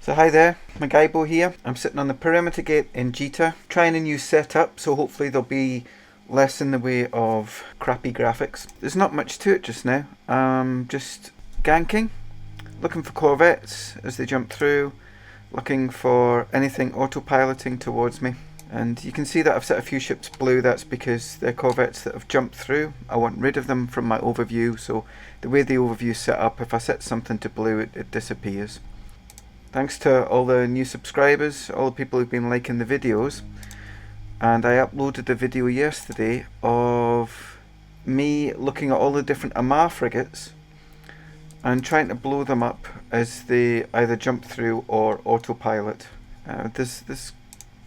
So hi there, MacGybo here. I'm sitting on the perimeter gate in Jita, trying a new setup, so hopefully there'll be less in the way of crappy graphics. There's not much to it just now. Just ganking, looking for corvettes as they jump through, looking for anything autopiloting towards me. And you can see that I've set a few ships blue. That's because they're corvettes that have jumped through. I want rid of them from my overview, so the way the overview is set up, if I set something to blue, it disappears. Thanks to all the new subscribers, all the people who've been liking the videos. And I uploaded a video yesterday of me looking at all the different Amar frigates and trying to blow them up as they either jump through or autopilot. There's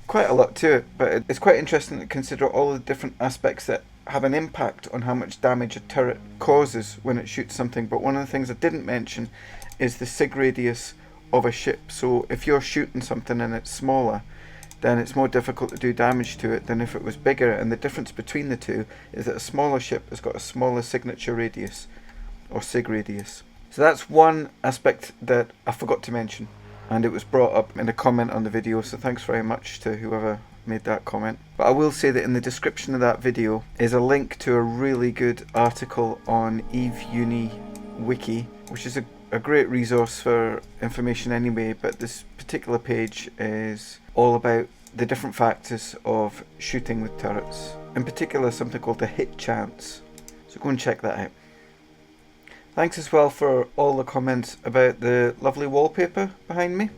quite a lot to it, but it's quite interesting to consider all the different aspects that have an impact on how much damage a turret causes when it shoots something. But one of the things I didn't mention is the sig radius of a ship. So if you're shooting something and it's smaller, then it's more difficult to do damage to it than if it was bigger, and the difference between the two is that a smaller ship has got a smaller signature radius or sig radius. So that's one aspect that I forgot to mention, and it was brought up in a comment on the video, so thanks very much to whoever made that comment. But I will say that in the description of that video is a link to a really good article on Eve Uni Wiki, which is a great resource for information anyway, but this particular page is all about the different factors of shooting with turrets. In particular, something called the hit chance. So go and check that out. Thanks as well for all the comments about the lovely wallpaper behind me.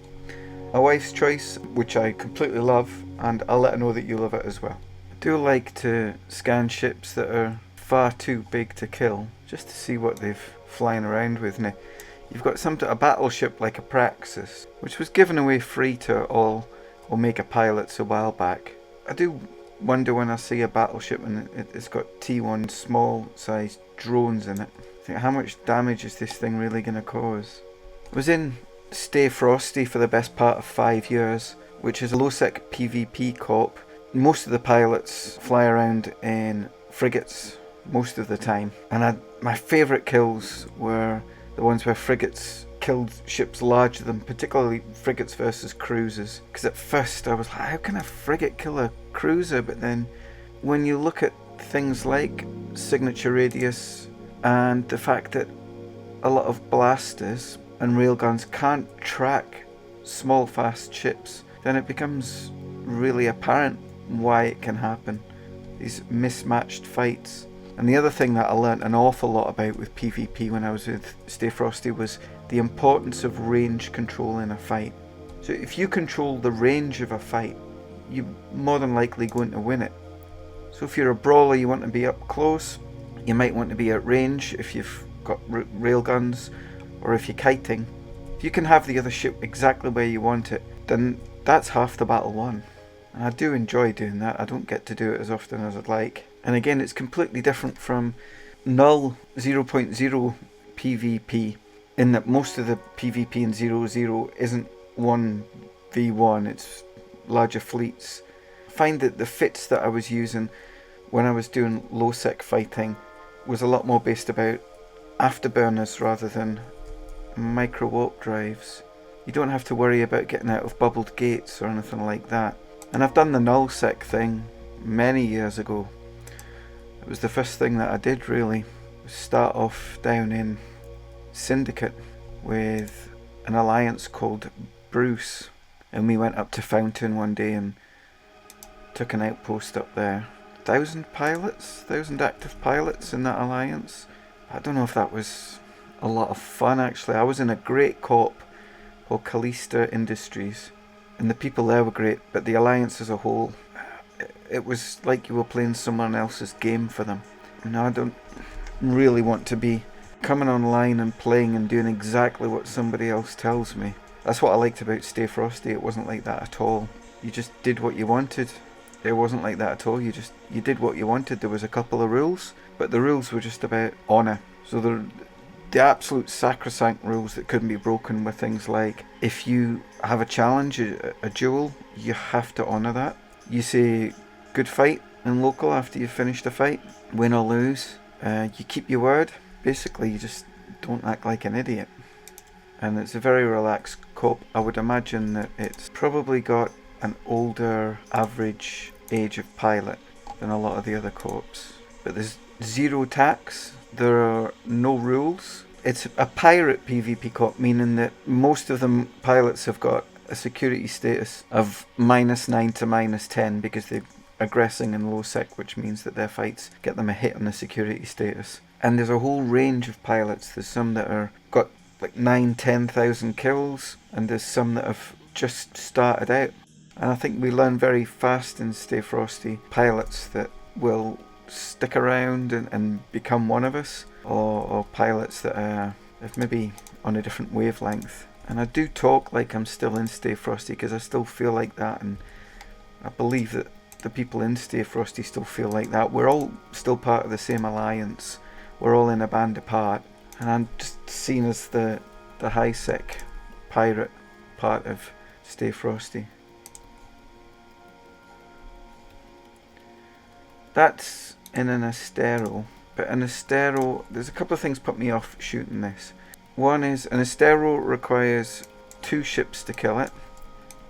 My wife's choice, which I completely love, and I'll let her know that you love it as well. I do like to scan ships that are far too big to kill, just to see what they've flying around with. Now, you've got a battleship like a Praxis, which was given away free to all Omega pilots a while back. I do wonder when I see a battleship and it's got T1 small sized drones in it. I think, how much damage is this thing really going to cause? I was in Stay Frosty for the best part of 5 years, which is a low-sec PvP co-op. Most of the pilots fly around in frigates most of the time, and my favourite kills were the ones where frigates killed ships larger than, particularly frigates versus cruisers. Because at first I was like, how can a frigate kill a cruiser? But then when you look at things like signature radius and the fact that a lot of blasters and railguns can't track small fast ships, then it becomes really apparent why it can happen. These mismatched fights. And the other thing that I learnt an awful lot about with PvP when I was with Stay Frosty was the importance of range control in a fight. So if you control the range of a fight, you're more than likely going to win it. So if you're a brawler, you want to be up close. You might want to be at range if you've got railguns, or if you're kiting. If you can have the other ship exactly where you want it, then that's half the battle won. And I do enjoy doing that. I don't get to do it as often as I'd like. And again, it's completely different from null 0.0 PvP, in that most of the PvP in 0.0 isn't 1v1, it's larger fleets. I find that the fits that I was using when I was doing low-sec fighting was a lot more based about afterburners rather than micro-warp drives. You don't have to worry about getting out of bubbled gates or anything like that. And I've done the null-sec thing many years ago. It was the first thing that I did really, start off down in Syndicate with an alliance called Bruce, and we went up to Fountain one day and took an outpost up there. 1,000 active pilots in that alliance. I don't know if that was a lot of fun actually. I was in a great co-op called Callista Industries, and the people there were great, but the alliance as a whole, it was like you were playing someone else's game for them. I don't really want to be coming online and playing and doing exactly what somebody else tells me. That's what I liked about Stay Frosty. It wasn't like that at all. You just did what you wanted. It wasn't like that at all. You did what you wanted. There was a couple of rules, but the rules were just about honour. So the absolute sacrosanct rules that couldn't be broken were things like, if you have a challenge, a duel, you have to honour that. You say good fight in local after you've finished a fight, win or lose. You keep your word. Basically, you just don't act like an idiot. And it's a very relaxed corp, I would imagine that it's probably got an older average age of pilot than a lot of the other corps. But there's zero tax, there are no rules. It's a pirate PvP corp, meaning that most of the pilots have got a security status of -9 to -10 because they're aggressing in low sec, which means that their fights get them a hit on the security status. And there's a whole range of pilots. There's some that are got like 9-10,000 kills, and there's some that have just started out. And I think we learn very fast in Stay Frosty pilots that will stick around and become one of us, or pilots that are maybe on a different wavelength. And I do talk like I'm still in Stay Frosty because I still feel like that, and I believe that the people in Stay Frosty still feel like that. We're all still part of the same alliance. We're all in a band apart, and I'm just seen as the high sec pirate part of Stay Frosty. That's in an Astero, but an Astero, there's a couple of things put me off shooting this. One is an Astero requires 2 ships to kill it,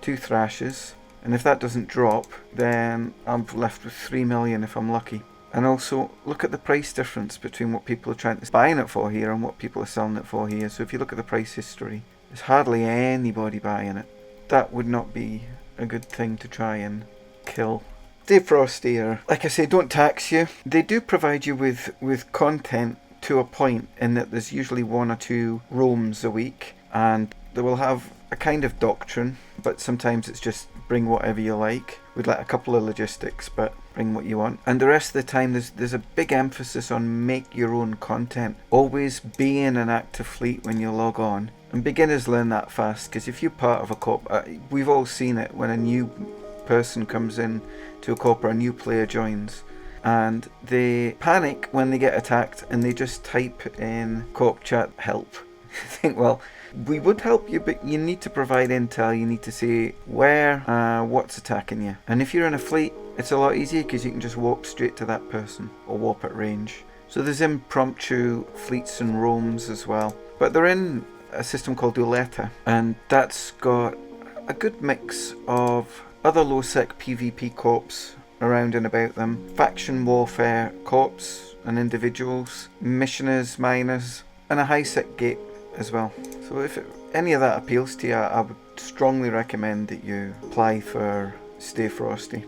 2 thrashes, and if that doesn't drop, then I'm left with 3 million if I'm lucky. And also, look at the price difference between what people are trying to buying it for here and what people are selling it for here. So if you look at the price history, there's hardly anybody buying it. That would not be a good thing to try and kill. Stay Frosty are, like I say, don't tax you. They do provide you with content to a point, in that there's usually 1 or 2 roams a week, and they will have a kind of doctrine, but sometimes it's just bring whatever you like, with like a couple of logistics, but bring what you want. And the rest of the time there's a big emphasis on make your own content. Always be in an active fleet when you log on, and beginners learn that fast, because if you're part of a corp, we've all seen it when a new person comes in to a corp or a new player joins, and they panic when they get attacked and they just type in corp chat help. Think, well, we would help you, but you need to provide intel. You need to say where, what's attacking you. And if you're in a fleet, it's a lot easier because you can just walk straight to that person or warp at range. So there's impromptu fleets and roams as well. But they're in a system called Uleta, and that's got a good mix of other low-sec PvP corps around and about them, faction warfare corps and individuals, missioners, miners, and a high-sec gate as well. So if any of that appeals to you, I would strongly recommend that you apply for Stay Frosty.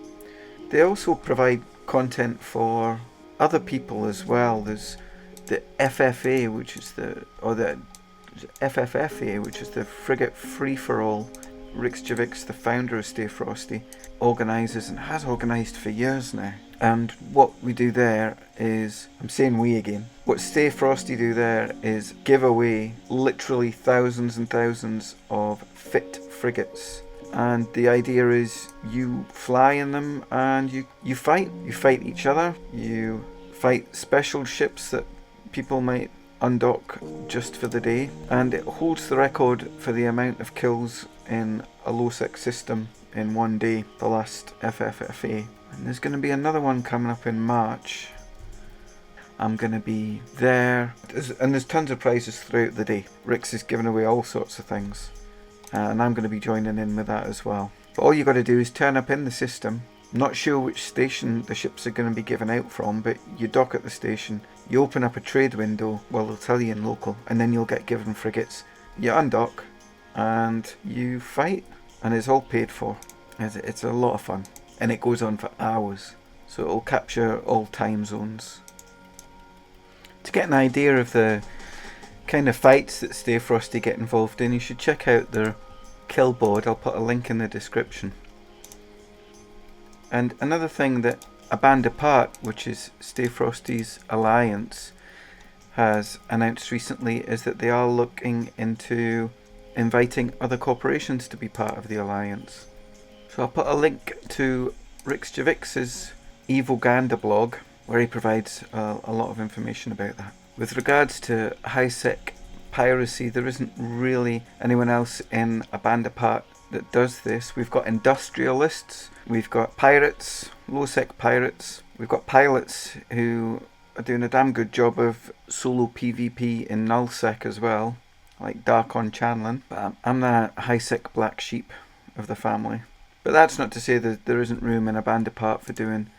They also provide content for other people as well. There's the FFA, which is the FFFA, which is the Frigate Free-for-All. Riksjavix, the founder of Stay Frosty, organises and has organised for years now. And what we do there is, I'm saying we again, what Stay Frosty do there is give away literally thousands and thousands of fit frigates. And the idea is you fly in them and you fight. You fight each other. You fight special ships that people might undock just for the day. And it holds the record for the amount of kills in a low-sec system in one day, the last FFFA. And there's going to be another one coming up in March. I'm going to be there. And there's tons of prizes throughout the day. Rix is giving away all sorts of things. And I'm going to be joining in with that as well. But all you got to do is turn up in the system. Not sure which station the ships are going to be given out from, but you dock at the station. You open up a trade window, well, they'll tell you in local, and then you'll get given frigates. You undock, and you fight, and it's all paid for. It's a lot of fun, and it goes on for hours, so it'll capture all time zones. To get an idea of the kind of fights that Stay Frosty get involved in, you should check out their kill board. I'll put a link in the description. And another thing that A Band Apart, which is Stay Frosty's alliance, has announced recently is that they are looking into inviting other corporations to be part of the alliance. So I'll put a link to Riksjavix's Evoganda blog, where he provides a lot of information about that. With regards to high-sec piracy, there isn't really anyone else in A Band Apart that does this. We've got industrialists, we've got pirates, low-sec pirates, we've got pilots who are doing a damn good job of solo PvP in nullsec as well. I like dark on channeling, but I'm the high-sec black sheep of the family. But that's not to say that there isn't room in a band apart for doing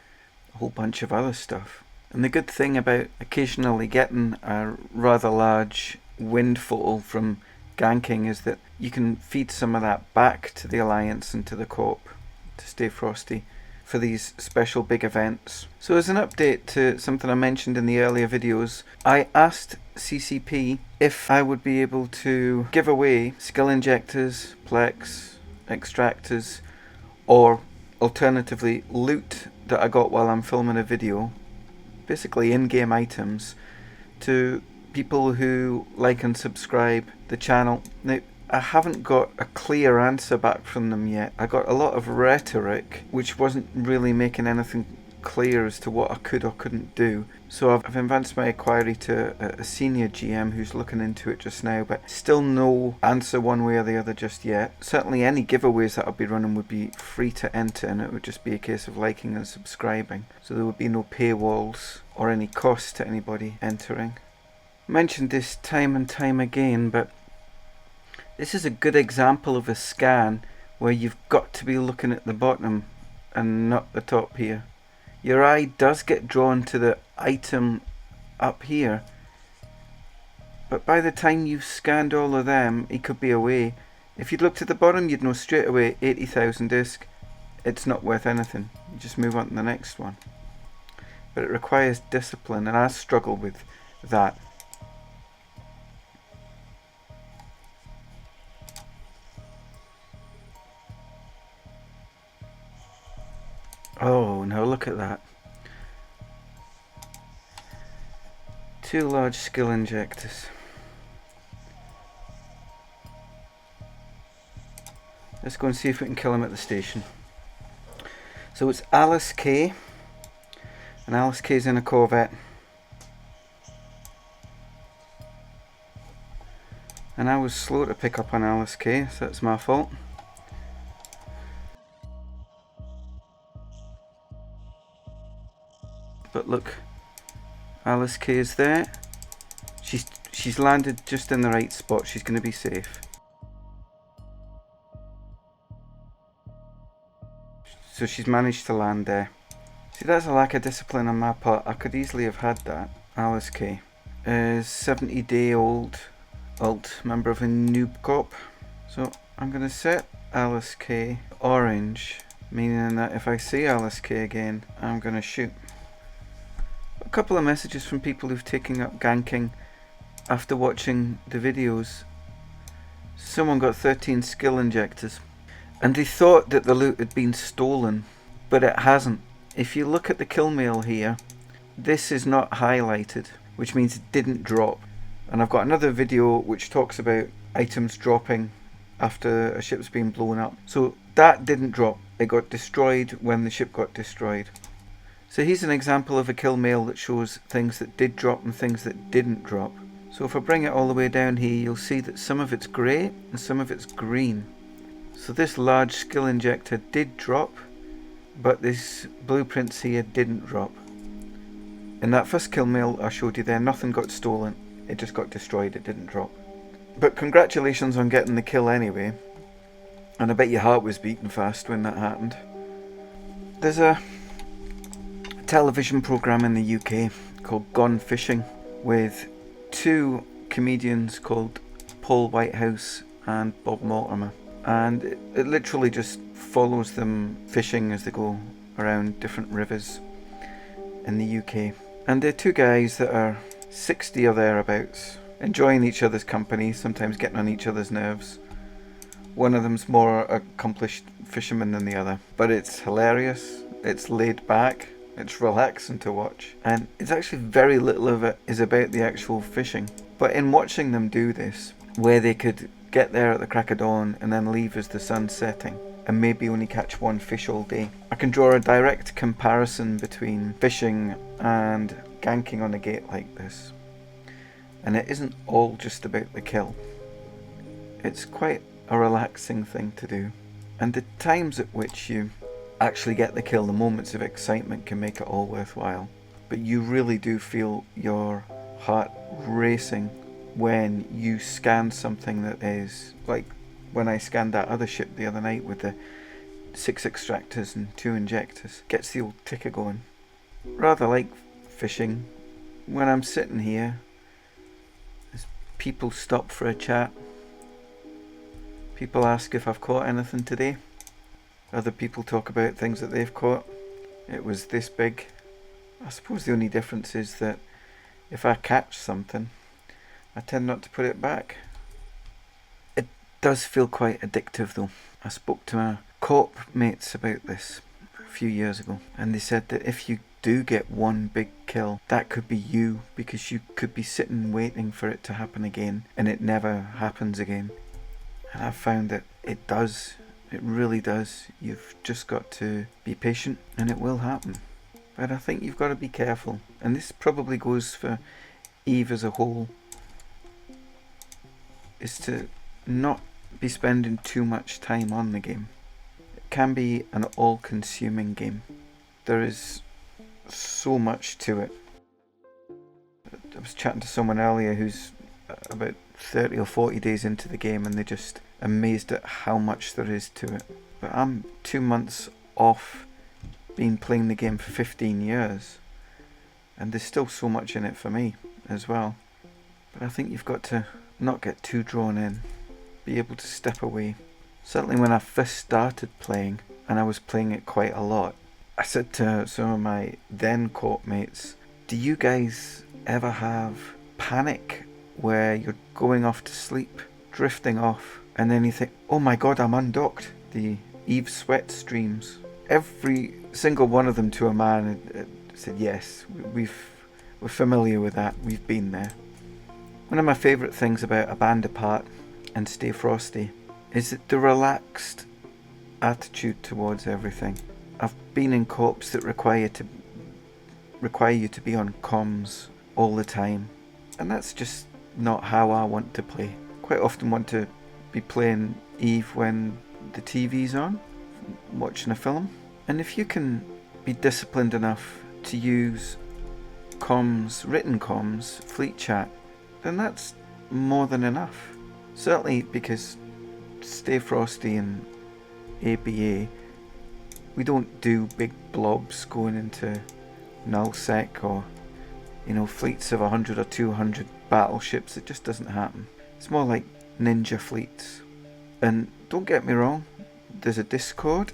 a whole bunch of other stuff. And the good thing about occasionally getting a rather large windfall from Ganking is that you can feed some of that back to the Alliance and to the Co-op, to Stay Frosty, for these special big events. So as an update to something I mentioned in the earlier videos, I asked CCP if I would be able to give away skill injectors, plex, extractors, or alternatively loot that I got while I'm filming a video, basically in-game items, to people who like and subscribe the channel. Now, I haven't got a clear answer back from them yet. I got a lot of rhetoric which wasn't really making anything clear as to what I could or couldn't do. So I've advanced my inquiry to a senior GM who's looking into it just now, but still no answer one way or the other just yet. Certainly any giveaways that I'll be running would be free to enter, and it would just be a case of liking and subscribing. So there would be no paywalls or any cost to anybody entering. I mentioned this time and time again, but this is a good example of a scan where you've got to be looking at the bottom and not the top here. Your eye does get drawn to the item up here, but by the time you've scanned all of them, it could be away. If you'd looked at the bottom, you'd know straight away 80,000 disc, it's not worth anything. You just move on to the next one. But it requires discipline, and I struggle with that. Oh, now look at that. 2 large skill injectors. Let's go and see if we can kill him at the station. So it's Alice K, and Alice K's in a Corvette. And I was slow to pick up on Alice K, so that's my fault. But look, Alice K is there. She's landed just in the right spot. She's going to be safe. So she's managed to land there. See, that's a lack of discipline on my part. I could easily have had that. Alice K is 70-day-old alt member of a noob corp. So I'm going to set Alice K orange, meaning that if I see Alice K again, I'm going to shoot. A couple of messages from people who've taken up ganking after watching the videos. Someone got 13 skill injectors, and they thought that the loot had been stolen, but it hasn't. If you look at the kill mail here, this is not highlighted, which means it didn't drop. And I've got another video which talks about items dropping after a ship's been blown up. So that didn't drop. It got destroyed when the ship got destroyed. So here's an example of a kill mail that shows things that did drop and things that didn't drop. So if I bring it all the way down here, you'll see that some of it's grey and some of it's green. So this large skill injector did drop, but this blueprints here didn't drop. In that first kill mail I showed you there, nothing got stolen, it just got destroyed, it didn't drop. But congratulations on getting the kill anyway, and I bet your heart was beating fast when that happened. There's a television programme in the UK called Gone Fishing with 2 comedians called Paul Whitehouse and Bob Mortimer, and it literally just follows them fishing as they go around different rivers in the UK. And they're 2 guys that are 60 or thereabouts, enjoying each other's company, sometimes getting on each other's nerves. One of them's more accomplished fisherman than the other, but it's hilarious, it's laid back, it's relaxing to watch, and it's actually very little of it is about the actual fishing. But in watching them do this, where they could get there at the crack of dawn and then leave as the sun's setting, and maybe only catch 1 fish all day, I can draw a direct comparison between fishing and ganking on a gate like this. And it isn't all just about the kill. It's quite a relaxing thing to do. And the times at which you actually get the kill, the moments of excitement, can make it all worthwhile. But you really do feel your heart racing when you scan something that is like when I scanned that other ship the other night with the 6 extractors and 2 injectors. Gets the old ticker going. Rather like fishing. When I'm sitting here, as people stop for a chat, people ask if I've caught anything today. Other people talk about things that they've caught. It was this big. I suppose the only difference is that if I catch something, I tend not to put it back. It does feel quite addictive though. I spoke to my co-op mates about this a few years ago, and they said that if you do get one big kill, that could be you, because you could be sitting waiting for it to happen again and it never happens again. And I've found that it does. It really does. You've just got to be patient and it will happen. But I think you've got to be careful. And this probably goes for Eve as a whole. Is to not be spending too much time on the game. It can be an all-consuming game. There is so much to it. I was chatting to someone earlier who's about 30 or 40 days into the game, and they're just amazed at how much there is to it. But I'm 2 months off been playing the game for 15 years, and there's still so much in it for me as well. But I think you've got to not get too drawn in, be able to step away. Certainly when I first started playing, and I was playing it quite a lot, I said to some of my then co-op mates, do you guys ever have panic where you're going off to sleep, drifting off, and then you think, oh my god, I'm undocked? The Eve sweat streams. Every single one of them to a man said yes, we're familiar with that, we've been there. One of my favourite things about A Band Apart and Stay Frosty is that the relaxed attitude towards everything. I've been in co-ops that require you to be on comms all the time, and that's just not how I want to play. Quite often want to be playing Eve when the TV's on, watching a film. And if you can be disciplined enough to use comms, written comms, fleet chat, then that's more than enough. Certainly because Stay Frosty and ABA, we don't do big blobs going into nullsec or, fleets of 100 or 200 battleships. It just doesn't happen. It's more like ninja fleets. And don't get me wrong, there's a Discord,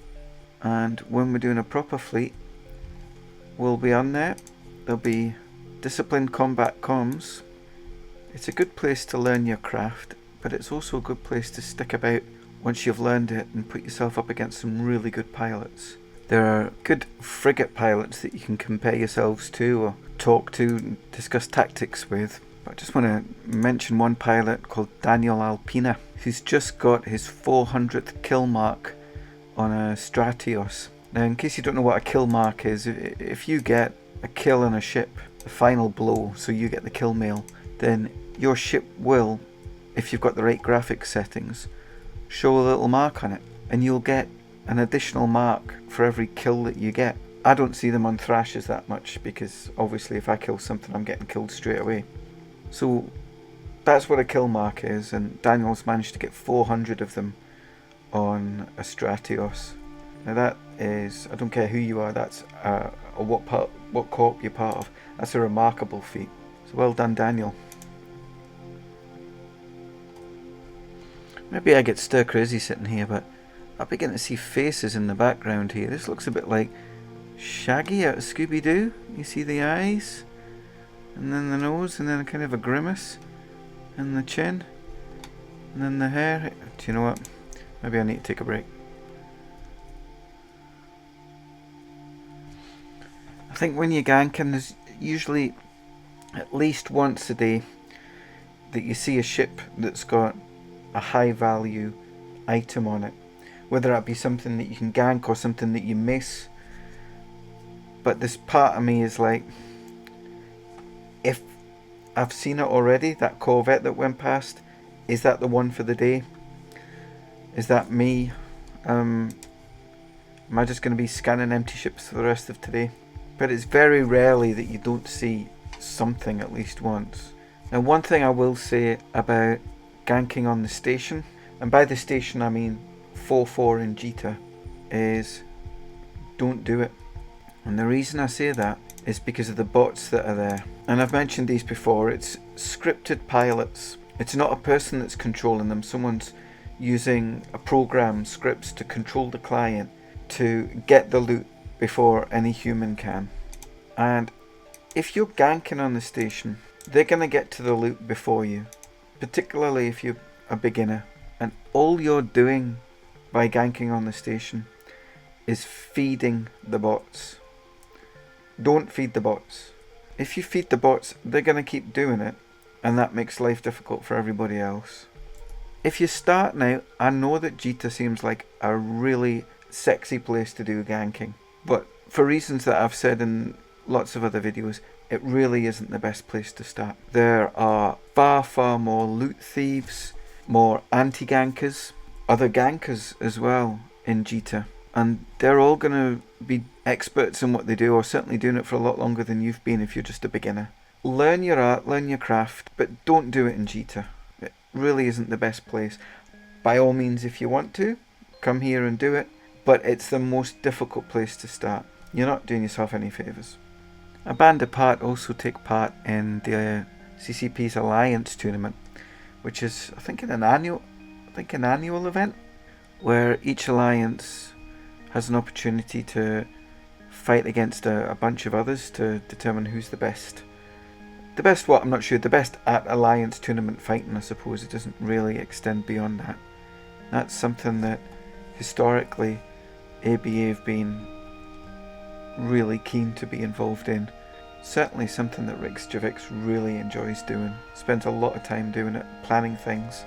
and when we're doing a proper fleet, we'll be on there. There'll be disciplined combat comms. It's a good place to learn your craft, but it's also a good place to stick about once you've learned it and put yourself up against some really good pilots. There are good frigate pilots that you can compare yourselves to or talk to and discuss tactics with. But I just want to mention one pilot called Daniel Alpina, who's just got his 400th kill mark on a Stratios. Now, in case you don't know what a kill mark is, if you get a kill on a ship, the final blow, so you get the kill mail, then your ship will, if you've got the right graphics settings, show a little mark on it, and you'll get an additional mark for every kill that you get. I don't see them on Thrashers that much, because obviously if I kill something I'm getting killed straight away. So that's what a kill mark is, and Daniel's managed to get 400 of them on a Stratios. Now that is, I don't care who you are, that's or what co-op you're part of, that's a remarkable feat. So well done, Daniel. Maybe I get stir crazy sitting here, but I begin to see faces in the background here. This looks a bit like Shaggy out of Scooby-Doo. You see the eyes, and then the nose, and then a kind of a grimace, and the chin, and then the hair. Do you know what? Maybe I need to take a break. I think when you're ganking, there's usually at least once a day that you see a ship that's got a high value item on it. Whether that be something that you can gank or something that you miss. But this part of me is like, if I've seen it already, that Corvette that went past, is that the one for the day? Is that me? Am I just going to be scanning empty ships for the rest of today? But it's very rarely that you don't see something at least once. Now, one thing I will say about ganking on the station, and by the station I mean 4-4 in Jita, is don't do it. And the reason I say that is because of the bots that are there. And I've mentioned these before. It's scripted pilots. It's not a person that's controlling them. Someone's using a program, scripts to control the client to get the loot before any human can. And if you're ganking on the station, they're going to get to the loot before you, particularly if you're a beginner. And all you're doing by ganking on the station is feeding the bots. Don't feed the bots. If you feed the bots, they're going to keep doing it, and that makes life difficult for everybody else. If you're starting out, I know that Jita seems like a really sexy place to do ganking, but for reasons that I've said in lots of other videos, it really isn't the best place to start. There are far more loot thieves, more anti-gankers, other gankers as well in Jita, and they're all going to be experts in what they do, or certainly doing it for a lot longer than you've been if you're just a beginner. Learn your art, learn your craft, but don't do it in Jita. It really isn't the best place. By all means, if you want to, come here and do it, but it's the most difficult place to start. You're not doing yourself any favours. A band apart also take part in the CCP's Alliance tournament, which is I think an annual event where each alliance has an opportunity to fight against a bunch of others to determine who's the best. The best what? I'm not sure. The best at alliance tournament fighting, I suppose. It doesn't really extend beyond that. That's something that historically ABA have been really keen to be involved in. Certainly something that Reykjavik really enjoys doing. Spends a lot of time doing it, planning things,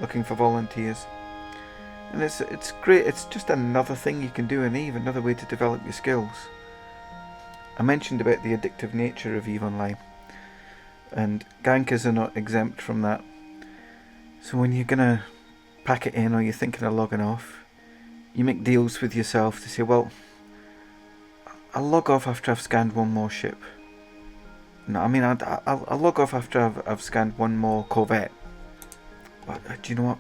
looking for volunteers. And it's great. It's just another thing you can do in EVE, another way to develop your skills. I mentioned about the addictive nature of EVE Online, and gankers are not exempt from that. So when you're gonna pack it in or you're thinking of logging off, you make deals with yourself to say, well, I'll log off after I've scanned one more ship. No, I mean, I'll log off after I've scanned one more Corvette. But do you know what?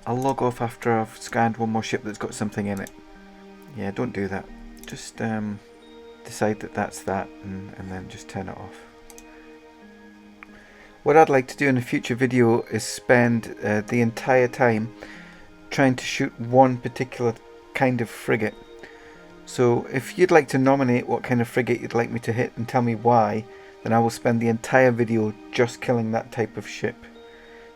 I'll log off after I've scanned one more ship that's got something in it. Yeah, don't do that. Just decide that that's that, and then just turn it off. What I'd like to do in a future video is spend the entire time trying to shoot one particular kind of frigate. So if you'd like to nominate what kind of frigate you'd like me to hit and tell me why, then I will spend the entire video just killing that type of ship.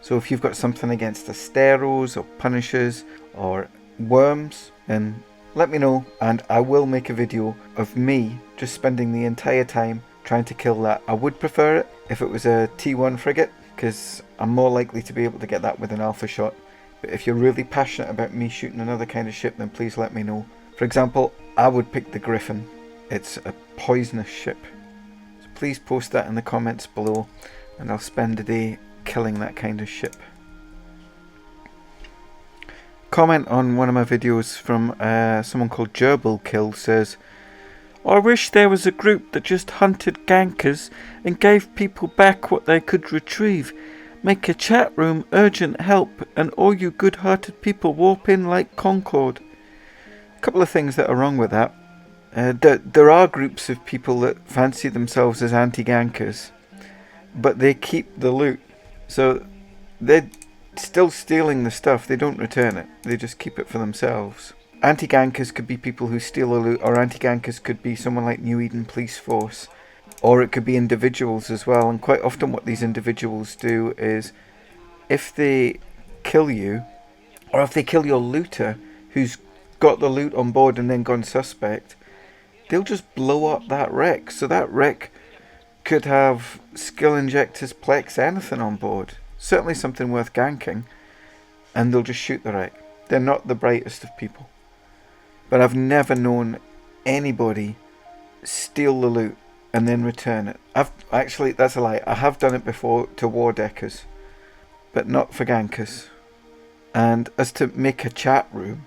So if you've got something against Asteros or Punishers or Worms, then let me know, and I will make a video of me just spending the entire time trying to kill that. I would prefer it if it was a T1 frigate, because I'm more likely to be able to get that with an alpha shot. But if you're really passionate about me shooting another kind of ship, then please let me know. For example, I would pick the Griffin. It's a poisonous ship. So please post that in the comments below, and I'll spend a day killing that kind of ship. Comment on one of my videos from someone called Gerbil Kill says, I wish there was a group that just hunted gankers and gave people back what they could retrieve. Make a chat room, urgent help, and all you good-hearted people warp in like Concord. A couple of things that are wrong with that. There are groups of people that fancy themselves as anti-gankers, but they keep the loot. So they're still stealing the stuff, they don't return it, they just keep it for themselves. Anti-gankers could be people who steal the loot, or anti-gankers could be someone like New Eden Police Force, or it could be individuals as well. And quite often what these individuals do is, if they kill you, or if they kill your looter who's got the loot on board and then gone suspect, they'll just blow up that wreck. So that wreck could have skill injectors, plex, anything on board. Certainly something worth ganking, and they'll just shoot the wreck. They're not the brightest of people. But I've never known anybody steal the loot and then return it. Actually, that's a lie. I have done it before to war deckers, but not for gankers. And as to make a chat room,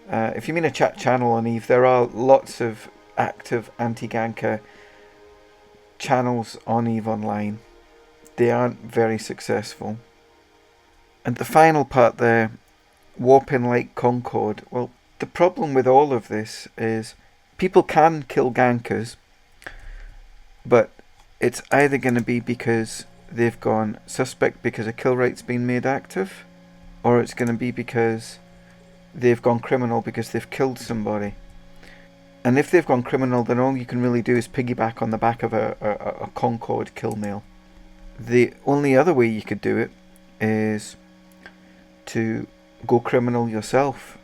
if you mean a chat channel on EVE, there are lots of active anti-ganker channels on EVE Online. they aren't very successful. And the final part there, warping like Concord. Well, the problem with all of this is people can kill gankers, but it's either going to be because they've gone suspect because a kill rate's been made active, or it's going to be because they've gone criminal because they've killed somebody. And if they've gone criminal, then all you can really do is piggyback on the back of a Concord kill mail. The only other way you could do it is to go criminal yourself.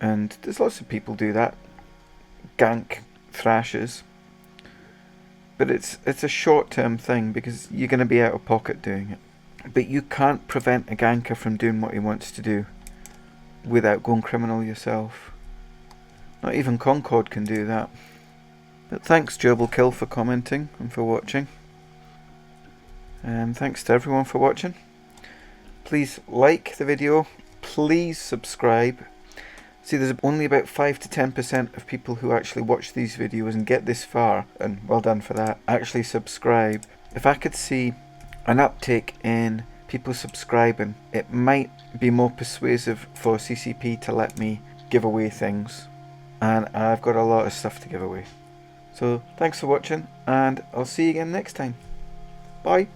And there's lots of people do that. Gank thrashers. But it's a short-term thing because you're going to be out of pocket doing it. But you can't prevent a ganker from doing what he wants to do without going criminal yourself. Not even Concord can do that. But thanks Gerbil Kill for commenting and for watching. And thanks to everyone for watching. Please like the video. Please subscribe. See, there's only about 5 to 10% of people who actually watch these videos and get this far, and well done for that, actually subscribe. If I could see an uptick in people subscribing, it might be more persuasive for CCP to let me give away things. And I've got a lot of stuff to give away. So thanks for watching, and I'll see you again next time. Bye.